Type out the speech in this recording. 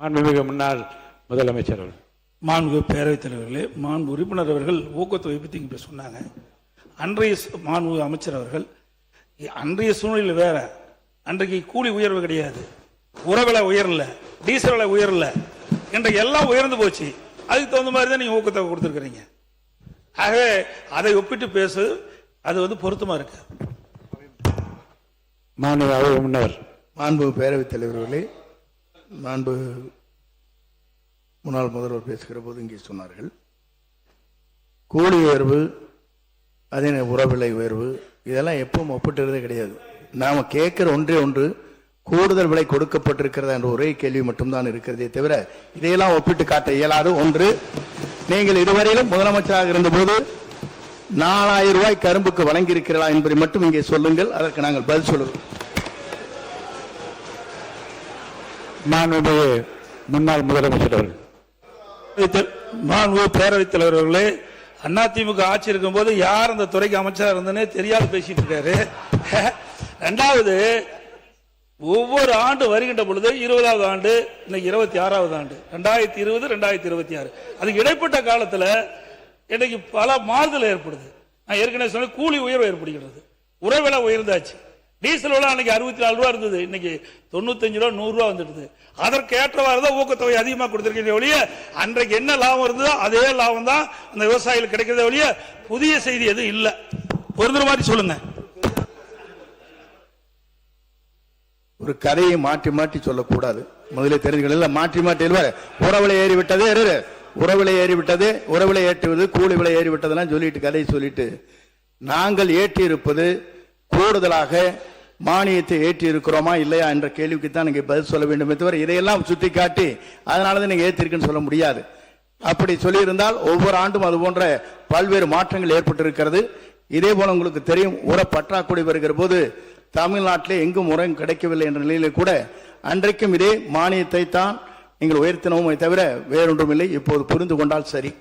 மாண்புமிகு முன்னாள் முதலமைச்சர் அவர்கள். மாண்பு பேரவைத் தலைவர்களே, மாண்பு உறுப்பினர் அவர்கள் ஊக்கத்தொகை பற்றி இங்கே சொன்னாங்க. அன்றைய மாண்பு அமைச்சர் அவர்கள் அன்றைய சூழ்நிலை வேற. அன்றைக்கு கூலி உயர்வு கிடையாது, உரவிலை உயரல, டீசல் விலை உயரல, இன்றைக்கு எல்லாம் உயர்ந்து போச்சு. அதுக்கு தகுந்த மாதிரி தான் நீங்க ஊக்கத்தொகை கொடுத்துருக்கீங்க. ஆகவே அதை ஒப்பிட்டு பேசு, அது பொருத்தமா இருக்கு. மாண்பு பேரவைத் தலைவர்களே, மாண்பு முன்னாள் முதல்வர் பேசுகிற போது இங்கே சொன்னார்கள், கூலி உயர்வு, அதே உரவிலை உயர்வு, இதெல்லாம் எப்பவும் ஒப்பிட்டுறதே கிடையாது. நாம் கேட்கிற ஒன்றே ஒன்று, கூடுதல் விலை கொடுக்கப்பட்டிருக்கிறதா என்ற ஒரே கேள்வி மட்டும்தான் இருக்கிறதே தவிர இதையெல்லாம் ஒப்பிட்டு காட்ட இயலாது. ஒன்று, நீங்கள் இதுவரையிலும் முதலமைச்சராக இருந்தபோது 4000 ரூபாய் கரும்புக்கு வழங்கியிருக்கிறீர்களா என்பதை மட்டும் இங்கே சொல்லுங்கள், அதற்கு நாங்கள் பதில் சொல்லுவோம். மாண்புமிகு முன்னாள் முதலமைச்சர் அவர்கள். மாண்பு பேரவைத் தலைவர்களே, அதிமுக ஆட்சி இருக்கும் போது யார் அந்த துறைக்கு அமைச்சராக இருந்தனே தெரியாது பேசிட்டு இருக்காரு. இரண்டாவது, ஒவ்வொரு ஆண்டு வருகின்ற பொழுது 20வது ஆண்டு, இன்னைக்கு 26வது ஆண்டு, 2020 2026, அதுக்கு இடைப்பட்ட காலத்தில் இன்னைக்கு பல மாறுதல் ஏற்படுது. நான் ஏற்கனவே சொன்ன கூலி உயர்வு ஏற்படுகிறது, உரவிலை உயர்ந்தாச்சு, டீசல் விலை அன்னைக்கு 64 ரூபா இருந்தது, இன்னைக்கு 95 ரூபா 100 ரூபா வந்துடுது. அதற்கு ஏற்றவாறு தான் ஊக்கத்தொகை அதிகமாக கொடுத்திருக்கிற ஒழிய அன்றைக்கு என்ன லாபம் இருந்ததோ அதே லாபம் தான் அந்த விவசாயிகளுக்கு கிடைக்கிறத ஒழிய புதிய செய்தி எதுவும் இல்லை. பொருந்துற மாதிரி சொல்லுங்க. ஒரு கதையை மாற்றி மாற்றி சொல்லக்கூடாது, முதலே தெரிஞ்சுக்கல. மாற்றி மாற்றி உறவிலை ஏறிவிட்டது, உறவிலை ஏறிவிட்டது, உறவிலை ஏற்றுவது, கூலி விலை ஏறிவிட்டதெல்லாம் சொல்லிட்டு கதையை சொல்லிட்டு, நாங்கள் ஏற்றி இருப்பது கூடுதலாக மானியத்தை ஏற்றி இருக்கிறோமா இல்லையா என்ற கேள்விக்கு தான் நீங்க பதில் சொல்ல வேண்டும். தவிர இதையெல்லாம் சுட்டி காட்டி அதனாலதான் நீங்க ஏற்றிருக்குன்னு சொல்ல முடியாது. அப்படி சொல்லியிருந்தால் ஒவ்வொரு ஆண்டும் அது போன்ற பல்வேறு மாற்றங்கள் ஏற்பட்டிருக்கிறது. இதே போல உங்களுக்கு தெரியும், உர பற்றாக்குறை வருகிற போது தமிழ்நாட்டிலே எங்கும் உரம் கிடைக்கவில்லை என்ற நிலையில கூட அன்றைக்கும் இதே மானியத்தை தான் நீங்கள் உயர்த்தினோமே தவிர வேறொன்றும் இல்லை. இப்போது புரிந்து கொண்டால் சரி.